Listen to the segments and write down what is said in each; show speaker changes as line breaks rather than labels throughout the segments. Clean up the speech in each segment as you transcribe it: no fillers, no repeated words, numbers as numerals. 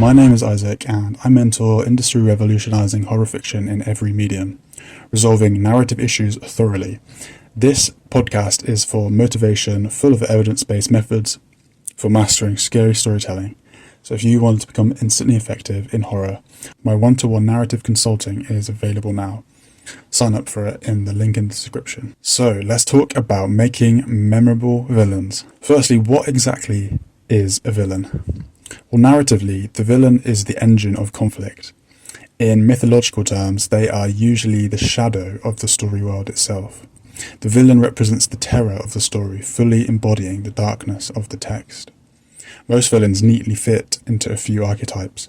my name is Isaac, and I mentor industry revolutionizing horror fiction in every medium, resolving narrative issues thoroughly. This podcast is for motivation, full of evidence-based methods for mastering scary storytelling. So if you want to become instantly effective in horror, my one-to-one narrative consulting is available now. Sign up for it in the link in the description. So let's talk about making memorable villains. Firstly, what exactly is a villain? Well, narratively, the villain is the engine of conflict. In mythological terms, they are usually the shadow of the story world itself. The villain represents the terror of the story, fully embodying the darkness of the text. Most villains neatly fit into a few archetypes.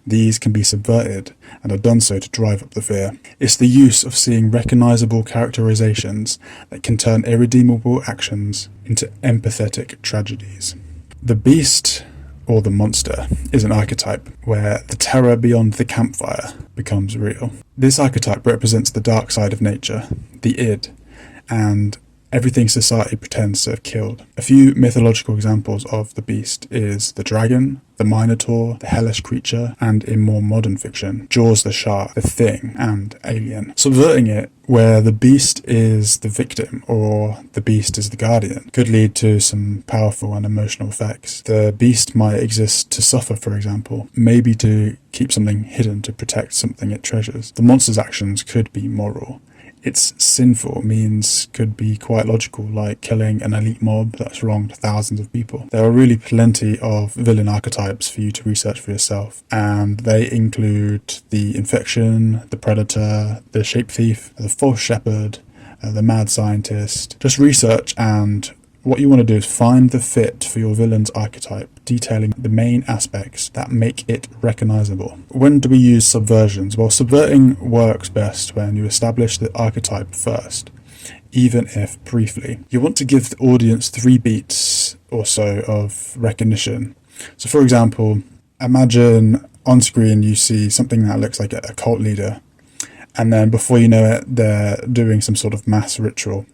These can be subverted and are done so to drive up the fear. It's the use of seeing recognizable characterizations that can turn irredeemable actions into empathetic tragedies. The beast, or the monster, is an archetype where the terror beyond the campfire becomes real. This archetype represents the dark side of nature, the id, and everything society pretends to have killed. A few mythological examples of the beast is the dragon, the minotaur, the hellish creature, and in more modern fiction, Jaws the shark, the thing, and Alien. Subverting it, where the beast is the victim or the beast is the guardian, could lead to some powerful and emotional effects. The beast might exist to suffer, for example, maybe to keep something hidden to protect something it treasures. The monster's actions could be moral. Its sinful means could be quite logical, like killing an elite mob that's wronged thousands of people. There are really plenty of villain archetypes for you to research for yourself, and they include the infection, the predator, the shape thief, the false shepherd, the mad scientist. Just research, and what you want to do is find the fit for your villain's archetype, detailing the main aspects that make it recognizable. When do we use subversions? Well, subverting works best when you establish the archetype first, even if briefly. You want to give the audience 3 beats or so of recognition. So for example, imagine on screen you see something that looks like a cult leader, and then before you know it, they're doing some sort of mass ritual.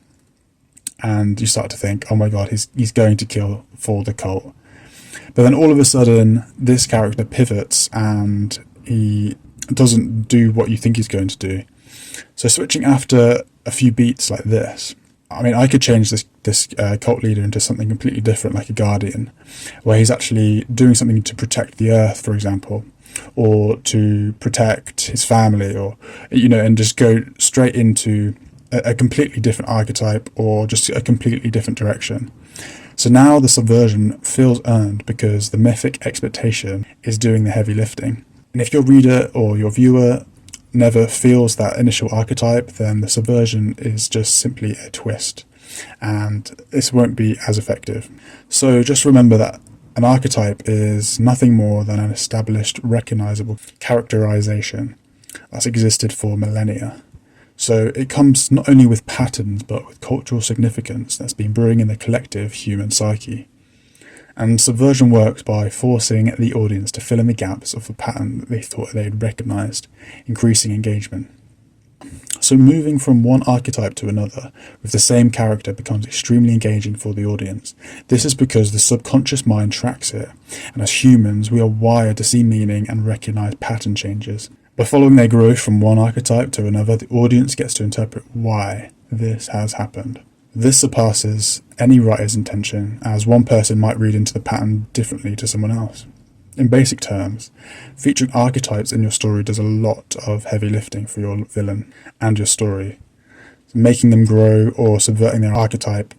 And you start to think, oh my god, he's going to kill for the cult. But then all of a sudden, this character pivots and he doesn't do what you think he's going to do. So switching after a few beats like this, I mean, I could change this cult leader into something completely different, like a guardian, where he's actually doing something to protect the earth, for example, or to protect his family, or, and just go straight into a completely different archetype or just a completely different direction. So now the subversion feels earned because the mythic expectation is doing the heavy lifting. And if your reader or your viewer never feels that initial archetype, then the subversion is just simply a twist, and this won't be as effective. So just remember that an archetype is nothing more than an established, recognizable characterization that's existed for millennia. So it comes not only with patterns, but with cultural significance that's been brewing in the collective human psyche. And subversion works by forcing the audience to fill in the gaps of the pattern that they thought they had recognised, increasing engagement. So moving from one archetype to another with the same character becomes extremely engaging for the audience. This is because the subconscious mind tracks it, and as humans we are wired to see meaning and recognise pattern changes. By following their growth from one archetype to another, the audience gets to interpret why this has happened. This surpasses any writer's intention, as one person might read into the pattern differently to someone else. In basic terms, featuring archetypes in your story does a lot of heavy lifting for your villain and your story. Making them grow or subverting their archetype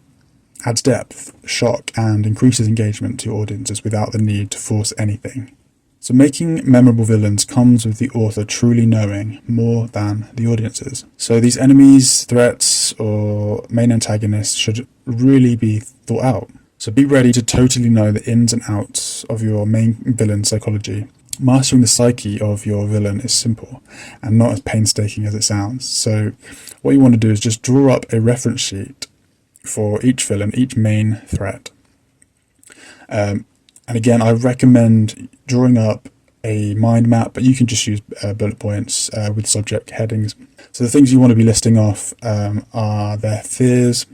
adds depth, shock, and increases engagement to your audiences without the need to force anything. So making memorable villains comes with the author truly knowing more than the audiences. So these enemies, threats, or main antagonists should really be thought out. So be ready to totally know the ins and outs of your main villain psychology. Mastering the psyche of your villain is simple and not as painstaking as it sounds. So what you want to do is just draw up a reference sheet for each villain, each main threat. And again, I recommend drawing up a mind map, but you can just use bullet points with subject headings. So the things you want to be listing off are their fears,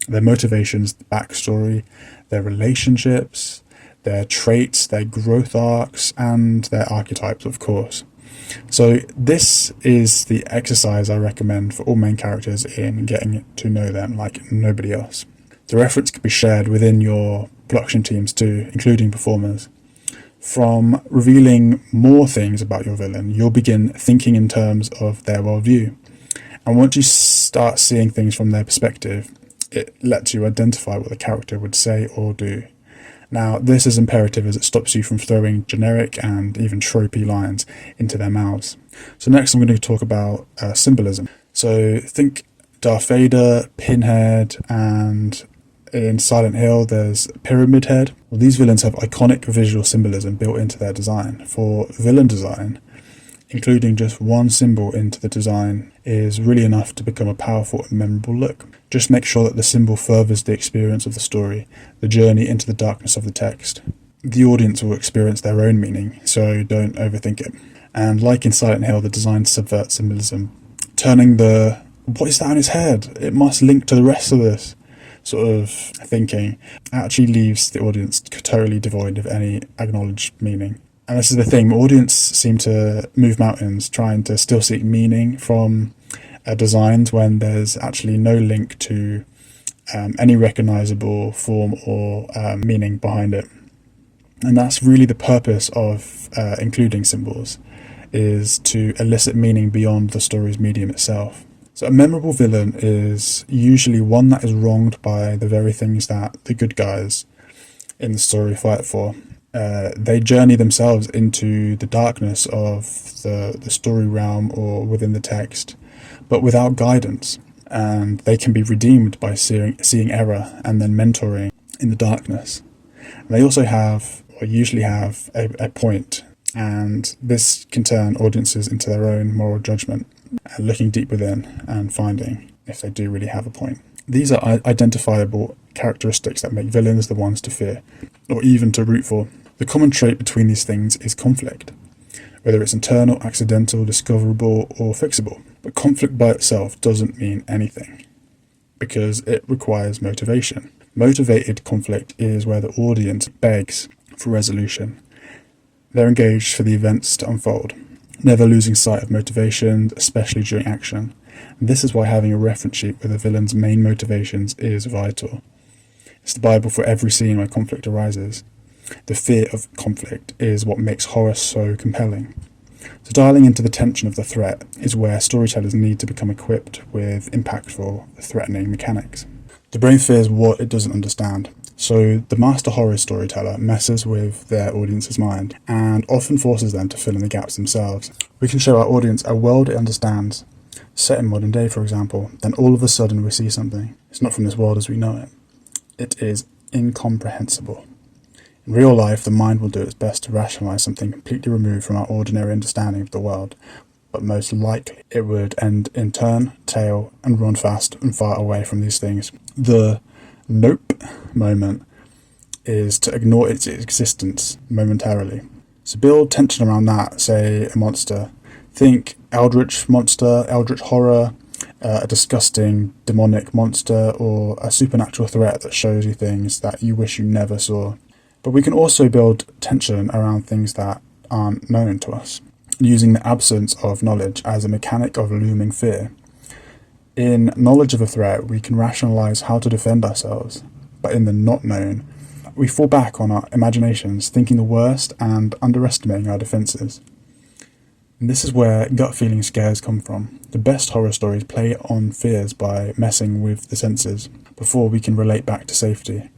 their motivations, the backstory, their relationships, their traits, their growth arcs, and their archetypes, of course. So this is the exercise I recommend for all main characters in getting to know them like nobody else. The reference can be shared within your production teams too, including performers. From revealing more things about your villain, you'll begin thinking in terms of their worldview. And once you start seeing things from their perspective, it lets you identify what the character would say or do. Now, this is imperative as it stops you from throwing generic and even tropey lines into their mouths. So next I'm going to talk about symbolism. So think Darth Vader, Pinhead, and in Silent Hill there's Pyramid Head. Well, these villains have iconic visual symbolism built into their design. For villain design, including just one symbol into the design is really enough to become a powerful and memorable look. Just make sure that the symbol furthers the experience of the story, the journey into the darkness of the text. The audience will experience their own meaning, so don't overthink it. And like in Silent Hill, the design subverts symbolism, turning the "what is that on his head? It must link to the rest of this" sort of thinking actually leaves the audience totally devoid of any acknowledged meaning. And this is the thing, audience seem to move mountains trying to still seek meaning from designs when there's actually no link to any recognizable form or meaning behind it. And that's really the purpose of including symbols, is to elicit meaning beyond the story's medium itself. So a memorable villain is usually one that is wronged by the very things that the good guys in the story fight for. They journey themselves into the darkness of the story realm or within the text, but without guidance, and they can be redeemed by seeing error and then mentoring in the darkness. And they also have, or usually have, a point, and this can turn audiences into their own moral judgment, looking deep within and finding if they do really have a point. These are identifiable characteristics that make villains the ones to fear, or even to root for. The common trait between these things is conflict, whether it's internal, accidental, discoverable, or fixable. But conflict by itself doesn't mean anything, because it requires motivation. Motivated conflict is where the audience begs for resolution. They're engaged for the events to unfold, never losing sight of motivation, especially during action. And this is why having a reference sheet with a villain's main motivations is vital. It's the Bible for every scene where conflict arises. The fear of conflict is what makes horror so compelling. So dialing into the tension of the threat is where storytellers need to become equipped with impactful, threatening mechanics. The brain fears what it doesn't understand, so the master horror storyteller messes with their audience's mind and often forces them to fill in the gaps themselves. We can show our audience a world it understands, set in modern day for example, then all of a sudden we see something. It's not from this world as we know it. It is incomprehensible. In real life, the mind will do its best to rationalize something completely removed from our ordinary understanding of the world, but most likely it would end in turn, tail, and run fast and far away from these things. The nope moment is to ignore its existence momentarily. So build tension around that, say a monster. Think eldritch monster, eldritch horror, a disgusting demonic monster, or a supernatural threat that shows you things that you wish you never saw. But we can also build tension around things that aren't known to us, using the absence of knowledge as a mechanic of looming fear. In knowledge of a threat, we can rationalize how to defend ourselves, but in the not known, we fall back on our imaginations, thinking the worst and underestimating our defenses. And this is where gut feeling scares come from. The best horror stories play on fears by messing with the senses before we can relate back to safety.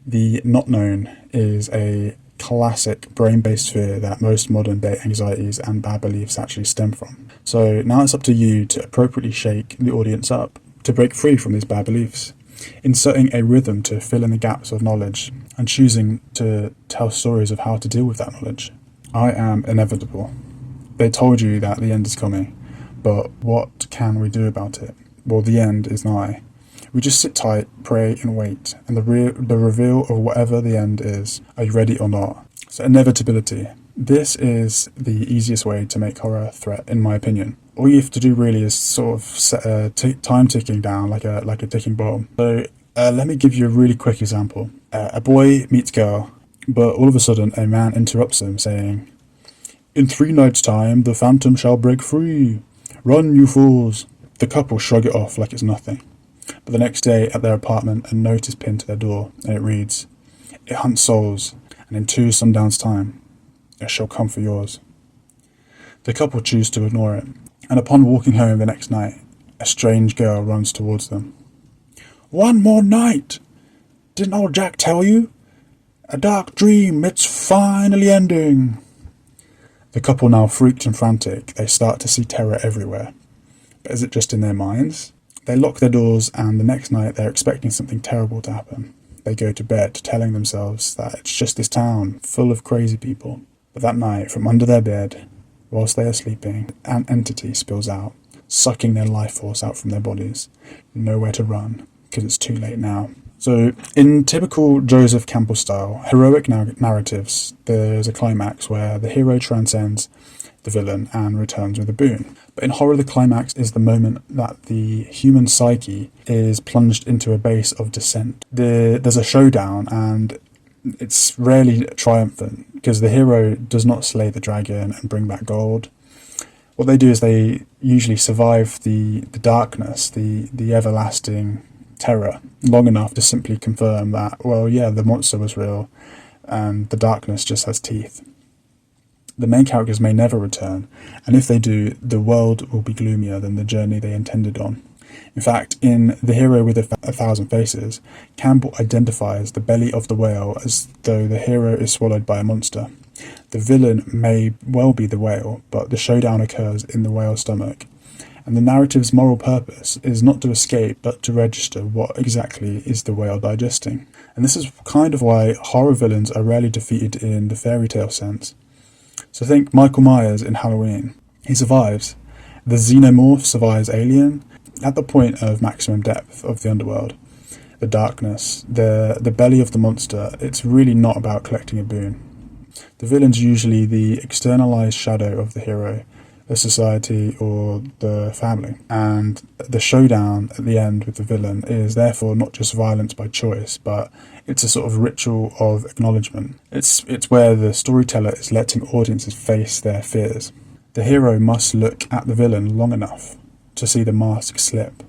The not known is a classic brain-based fear that most modern-day anxieties and bad beliefs actually stem from. So now it's up to you to appropriately shake the audience up, to break free from these bad beliefs, inserting a rhythm to fill in the gaps of knowledge, and choosing to tell stories of how to deal with that knowledge. I am inevitable. They told you that the end is coming, but what can we do about it? Well, the end is nigh. We just sit tight, pray and wait, and the reveal of whatever the end is, are you ready or not? So inevitability. This is the easiest way to make horror a threat, in my opinion. All you have to do really is sort of set a time ticking down, like a ticking bomb. So let me give you a really quick example. A boy meets girl, But all of a sudden, a man interrupts them, saying, "In 3 nights' time, the phantom shall break free. Run, you fools." The couple shrug it off like it's nothing. But the next day, at their apartment, a note is pinned to their door, and it reads, "It hunts souls, and in 2 sundowns' time, it shall come for yours." The couple choose to ignore it, and upon walking home the next night, a strange girl runs towards them. "One more night! Didn't old Jack tell you? A dark dream, it's finally ending." The couple now freaked and frantic, they start to see terror everywhere. But is it just in their minds? They lock their doors, and the next night they're expecting something terrible to happen. They go to bed telling themselves that it's just this town full of crazy people. But that night, from under their bed, whilst they are sleeping, an entity spills out, sucking their life force out from their bodies. Nowhere to run, because it's too late now. So, in typical Joseph Campbell style, heroic narratives, there's a climax where the hero transcends the villain and returns with a boon. But in horror, the climax is the moment that the human psyche is plunged into a base of descent. There's a showdown, and it's rarely triumphant, because the hero does not slay the dragon and bring back gold. What they do is they usually survive the darkness, the everlasting terror, long enough to simply confirm that, well, yeah, the monster was real, and the darkness just has teeth. The main characters may never return, and if they do, the world will be gloomier than the journey they intended on. In fact, in The Hero with a Thousand Faces, Campbell identifies the belly of the whale as though the hero is swallowed by a monster. The villain may well be the whale, but the showdown occurs in the whale's stomach. And the narrative's moral purpose is not to escape, but to register what exactly is the whale digesting. And this is kind of why horror villains are rarely defeated in the fairy tale sense. So think Michael Myers in Halloween. He survives. The xenomorph survives Alien. At the point of maximum depth of the underworld, the darkness, the belly of the monster, it's really not about collecting a boon. The villain's usually the externalized shadow of the hero, the society or the family. And the showdown at the end with the villain is therefore not just violence by choice, but it's a sort of ritual of acknowledgement. It's where the storyteller is letting audiences face their fears. The hero must look at the villain long enough to see the mask slip,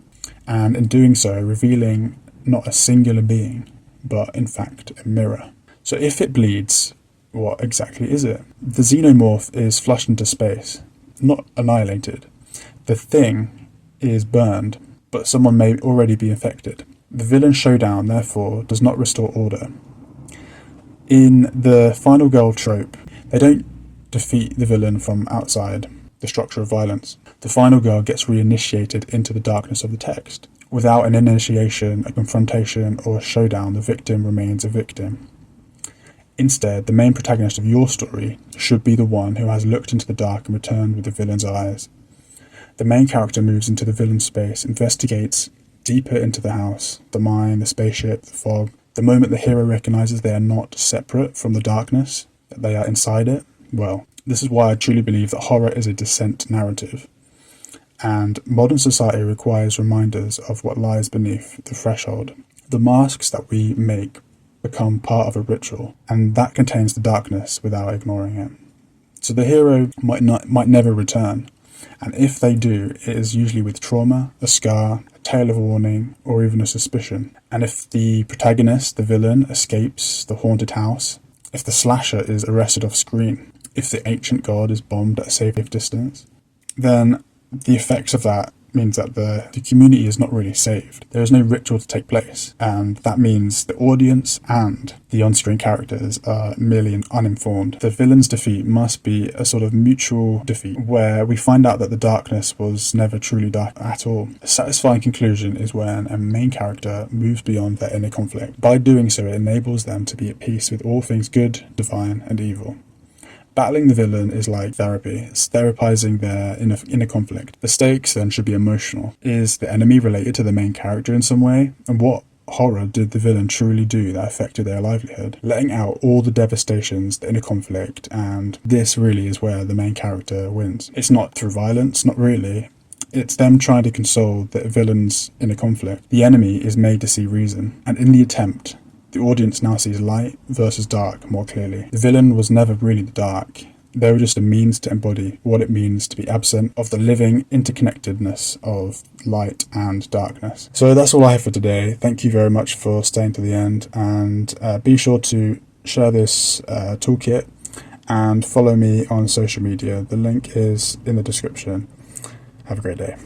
and in doing so revealing not a singular being, but in fact a mirror. So if it bleeds, what exactly is it? The xenomorph is flushed into space, not annihilated. The thing is burned, but someone may already be infected. The villain showdown, therefore, does not restore order. In the final girl trope, they don't defeat the villain from outside the structure of violence. The final girl gets reinitiated into the darkness of the text. Without an initiation, a confrontation, or a showdown, the victim remains a victim. Instead, the main protagonist of your story should be the one who has looked into the dark and returned with the villain's eyes. The main character moves into the villain's space, investigates deeper into the house, the mine, the spaceship, the fog. The moment the hero recognizes they are not separate from the darkness, that they are inside it, well, this is why I truly believe that horror is a descent narrative. And modern society requires reminders of what lies beneath the threshold. The masks that we make become part of a ritual, and that contains the darkness without ignoring it. So the hero might never return, and if they do, it is usually with trauma, a scar, a tale of warning, or even a suspicion. And if the protagonist, the villain, escapes the haunted house, if the slasher is arrested off screen, if the ancient god is bombed at a safe distance, then the effects of that means that the community is not really saved. There is no ritual to take place, and that means the audience and the on-screen characters are merely uninformed. The villain's defeat must be a sort of mutual defeat, where we find out that the darkness was never truly dark at all. A satisfying conclusion is when a main character moves beyond their inner conflict. By doing so, it enables them to be at peace with all things good, divine, and evil. Battling the villain is like therapy. It's therapizing their inner conflict. The stakes then should be emotional. Is the enemy related to the main character in some way? And what horror did the villain truly do that affected their livelihood? Letting out all the devastations, the inner conflict, and this really is where the main character wins. It's not through violence, not really. It's them trying to console the villain's inner conflict. The enemy is made to see reason, and in the attempt, The audience now sees light versus dark more clearly. The villain was never really the dark. They were just a means to embody what it means to be absent of the living interconnectedness of light and darkness. So that's all I have for today. Thank you very much for staying to the end, and be sure to share this toolkit and follow me on social media. The link is in the description. Have a great day.